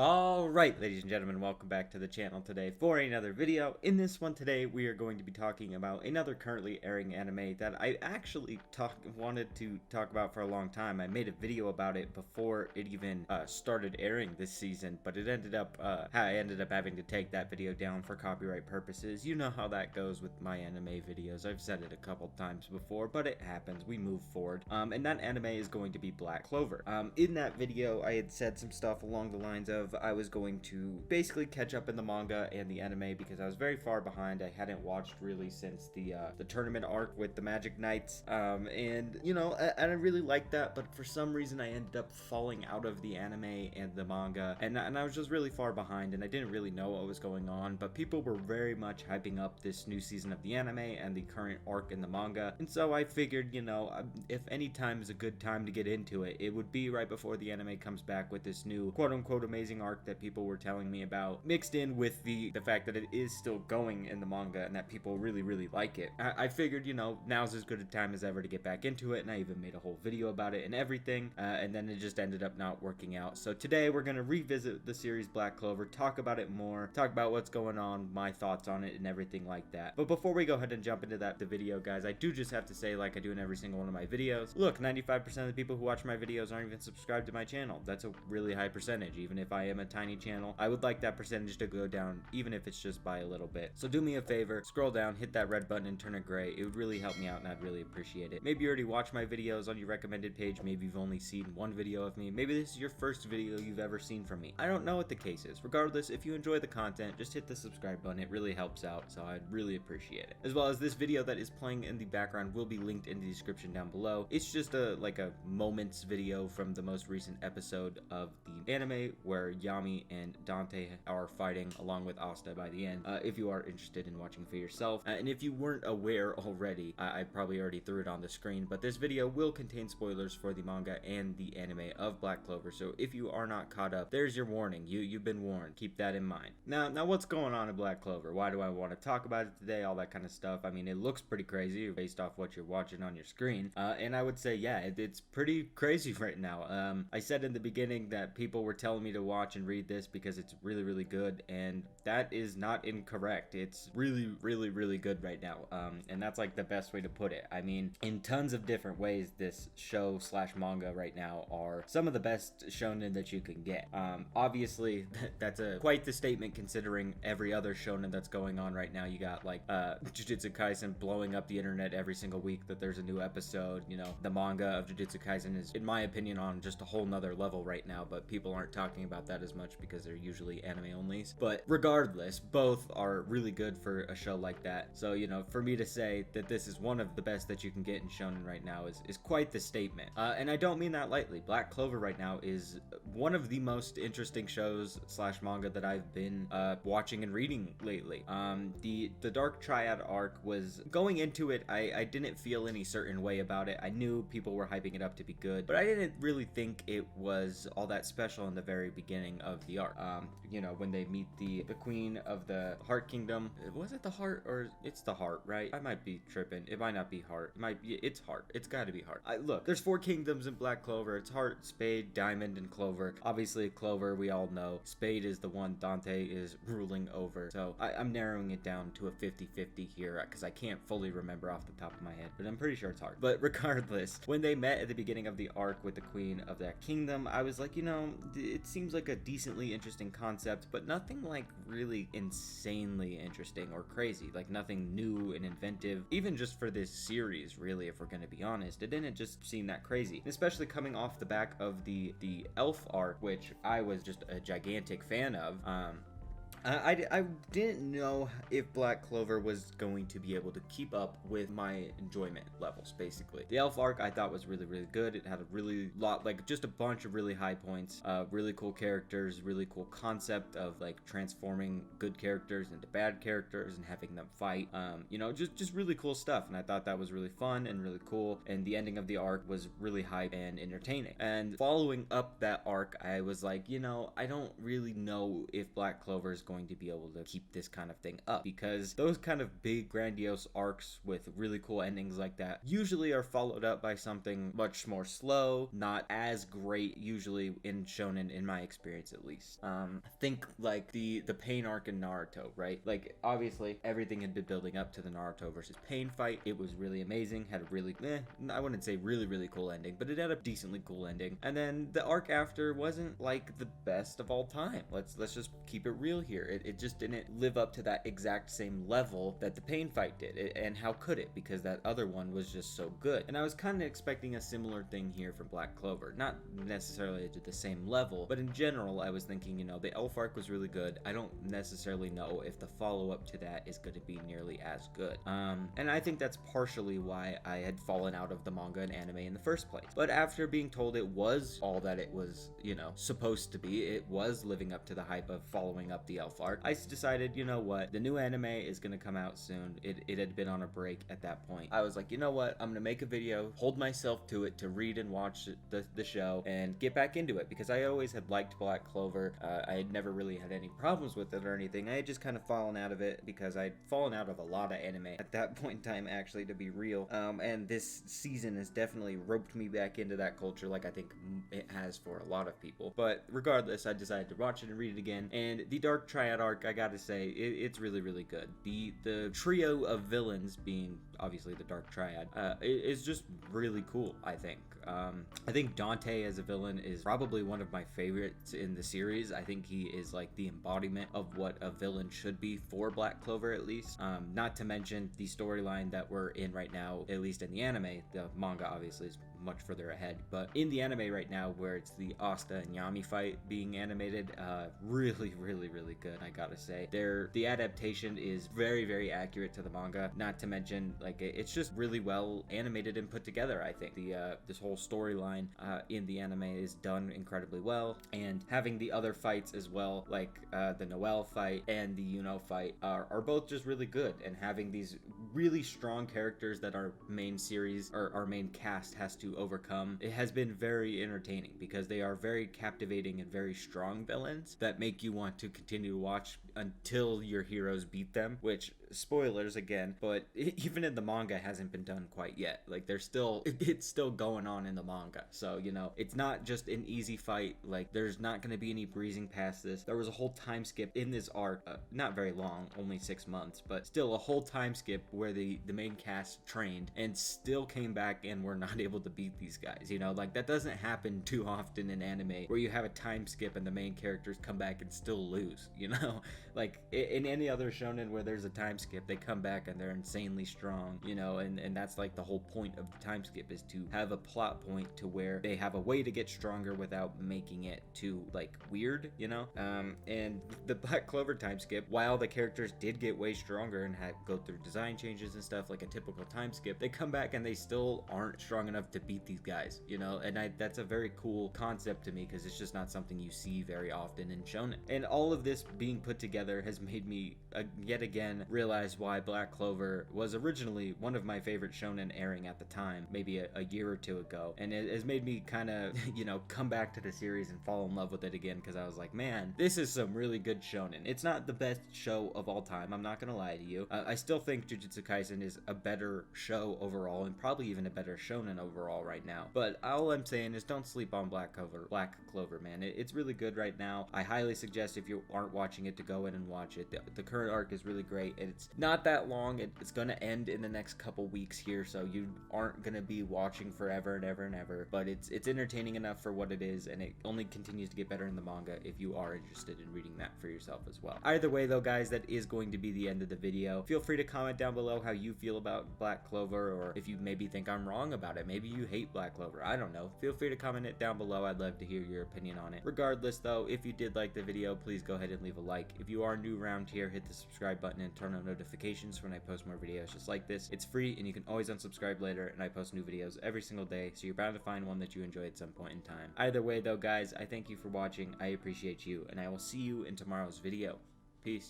Alright, ladies and gentlemen, welcome back to the channel today for another video. In this one today, we are going to be talking about another currently airing anime that I actually wanted to talk about for a long time. I made a video about it before it even started airing this season, but I ended up having to take that video down for copyright purposes. You know how that goes with my anime videos. I've said it a couple times before, but it happens. We move forward. And that anime is going to be Black Clover. In that video, I had said some stuff along the lines of I was going to basically catch up in the manga and the anime because I was very far behind. I hadn't watched really since the tournament arc with the Magic Knights, and you know, I really liked that, but for some reason I ended up falling out of the anime and the manga, and I was just really far behind, and I didn't really know what was going on. But people were very much hyping up this new season of the anime and the current arc in the manga, and so I figured, you know, if any time is a good time to get into it, it would be right before the anime comes back with this new quote-unquote amazing arc that people were telling me about, mixed in with the fact that it is still going in the manga and that people really like it. I figured, you know, now's as good a time as ever to get back into it, and I even made a whole video about it and everything, and then it just ended up not working out. So today we're gonna revisit the series Black Clover, talk about it more, talk about what's going on, my thoughts on it, and everything like that. But before we go ahead and jump into the video, guys, I do just have to say, like I do in every single one of my videos, look, 95% of the people who watch my videos aren't even subscribed to my channel. That's a really high percentage. Even if I am a tiny channel, I would like that percentage to go down, even if it's just by a little bit. So do me a favor, scroll down, hit that red button and turn it gray. It would really help me out and I'd really appreciate it. Maybe you already watch my videos on your recommended page, maybe you've only seen one video of me, maybe this is your first video you've ever seen from me. I don't know what the case is. Regardless, if you enjoy the content, just hit the subscribe button. It really helps out, so I'd really appreciate it. As well as this video that is playing in the background will be linked in the description down below. It's just a moments video from the most recent episode of the anime where Yami and Dante are fighting along with Asta by the end, if you are interested in watching for yourself. And if you weren't aware already, I probably already threw it on the screen, but this video will contain spoilers for the manga and the anime of Black Clover, so if you are not caught up, there's your warning. You've been warned. Keep that in mind. Now what's going on in Black Clover? Why do I want to talk about it today? All that kind of stuff. I mean, it looks pretty crazy based off what you're watching on your screen, and I would say, yeah, it's pretty crazy right now. I said in the beginning that people were telling me to watch and read this because it's really good, and that is not incorrect. It's really good right now, and that's like the best way to put it. I mean, in tons of different ways, this show slash manga right now are some of the best shonen that you can get. Obviously that's quite the statement considering every other shonen that's going on right now. You got like Jujutsu Kaisen blowing up the internet every single week that there's a new episode. You know, the manga of Jujutsu Kaisen is, in my opinion, on just a whole nother level right now, but people aren't talking about that as much because they're usually anime onlys. But regardless, both are really good for a show like that. So, you know, for me to say that this is one of the best that you can get in shonen right now is quite the statement. And I don't mean that lightly. Black Clover right now is one of the most interesting shows slash manga that I've been watching and reading lately. The Dark Triad arc was, going into it, I didn't feel any certain way about it. I knew people were hyping it up to be good, but I didn't really think it was all that special in the very beginning of the arc. You know, when they meet the queen of the Heart Kingdom. Was it the Heart, or it's the Heart, right? I might be tripping. It might not be Heart. It might be, it's Heart. It's gotta be Heart. Look, there's 4 kingdoms in Black Clover. It's Heart, Spade, Diamond, and Clover. Obviously, Clover, we all know. Spade is the one Dante is ruling over. So I'm narrowing it down to a 50-50 here because I can't fully remember off the top of my head, but I'm pretty sure it's Heart. But regardless, when they met at the beginning of the arc with the queen of that kingdom, I was like, you know, it seems like a decently interesting concept, but nothing like really insanely interesting or crazy, like nothing new and inventive, even just for this series, really, if we're gonna be honest. It didn't just seem that crazy, especially coming off the back of the elf arc, which I was just a gigantic fan of. I didn't know if Black Clover was going to be able to keep up with my enjoyment levels, basically. The Elf arc I thought was really good. It had a really lot, like just a bunch of really high points, really cool characters, really cool concept of like transforming good characters into bad characters and having them fight. You know, just really cool stuff, and I thought that was really fun and really cool, and the ending of the arc was really hype and entertaining. And following up that arc, I was like, you know, I don't really know if Black Clover is going to be able to keep this kind of thing up, because those kind of big grandiose arcs with really cool endings like that usually are followed up by something much more slow, not as great usually in shonen, in my experience at least. Think like the Pain arc in Naruto, right? Like obviously everything had been building up to the Naruto versus Pain fight. It was really amazing, had a really I wouldn't say really cool ending, but it had a decently cool ending. And then the arc after wasn't like the best of all time. Let's just keep it real here. It just didn't live up to that exact same level that the Pain fight did. And how could it? Because that other one was just so good. And I was kind of expecting a similar thing here from Black Clover. Not necessarily to the same level, but in general, I was thinking, you know, the Elf arc was really good. I don't necessarily know if the follow-up to that is going to be nearly as good. And I think that's partially why I had fallen out of the manga and anime in the first place. But after being told it was all that it was, you know, supposed to be, it was living up to the hype of following up the Elf arc, I decided, you know what, the new anime is going to come out soon. It had been on a break at that point. I was like, you know what, I'm going to make a video, hold myself to it, to read and watch the show and get back into it, because I always had liked Black Clover. I had never really had any problems with it or anything. I had just kind of fallen out of it because I'd fallen out of a lot of anime at that point in time, actually, to be real. And this season has definitely roped me back into that culture, like I think it has for a lot of people. But regardless, I decided to watch it and read it again. And the Dark Triad arc, I gotta say, it's really good. The trio of villains, being obviously the Dark Triad, is just really cool, I think. I think Dante as a villain is probably one of my favorites in the series. I think he is like the embodiment of what a villain should be for Black Clover, at least. Not to mention the storyline that we're in right now, at least in the anime. The manga obviously is much further ahead, but in the anime right now, where it's the Asta and Yami fight being animated, really good, I gotta say. The adaptation is very accurate to the manga, not to mention like it's just really well animated and put together. I think this whole storyline in the anime is done incredibly well, and having the other fights as well, like the Noelle fight and the Yuno fight, are both just really good, and having these really strong characters that our main series or our main cast has to overcome, it has been very entertaining, because they are very captivating and very strong villains that make you want to continue to watch until your heroes beat them, which, spoilers again, but even in the manga hasn't been done quite yet. Like it's still going on in the manga, so you know, it's not just an easy fight. Like there's not going to be any breezing past this. There was a whole time skip in this arc, not very long, only 6 months, but still a whole time skip where the main cast trained and still came back and were not able to beat these guys. You know, like that doesn't happen too often in anime, where you have a time skip and the main characters come back and still lose, you know. Like in any other shonen where there's a time skip, they come back and they're insanely strong, you know, and that's like the whole point of the time skip, is to have a plot point to where they have a way to get stronger without making it too like weird, you know. And the Black Clover time skip, while the characters did get way stronger and had go through design changes and stuff like a typical time skip, they come back and they still aren't strong enough to beat these guys, you know. And that's a very cool concept to me, because it's just not something you see very often in shonen. And all of this being put together has made me yet again realize why Black Clover was originally one of my favorite shonen airing at the time, maybe a year or two ago, and it has made me kind of you know, come back to the series and fall in love with it again, because I was like, man, this is some really good shonen. It's not the best show of all time, I'm not gonna lie to you. I still think Jujutsu Kaisen is a better show overall, and probably even a better shonen overall right now, but all I'm saying is don't sleep on Black Clover, man. It's really good right now. I highly suggest, if you aren't watching it, to go in and watch it. The current arc is really great, and it's not that long. It's gonna end in the next couple weeks here, so you aren't gonna be watching forever and ever, but it's entertaining enough for what it is, and it only continues to get better in the manga if you are interested in reading that for yourself as well. Either way though, guys, that is going to be the end of the video. Feel free to comment down below how you feel about Black Clover, or if you maybe think I'm wrong about it. Maybe you hate Black Clover, I don't know. Feel free to comment it down below. I'd love to hear your opinion on it. Regardless though, if you did like the video, please go ahead and leave a like. If you are new around here, hit the subscribe button and turn on notifications when I post more videos just like this. It's free, and you can always unsubscribe later, and I post new videos every single day, so you're bound to find one that you enjoy at some point in time. Either way though, guys, I thank you for watching. I appreciate you, and I will see you in tomorrow's video. Peace.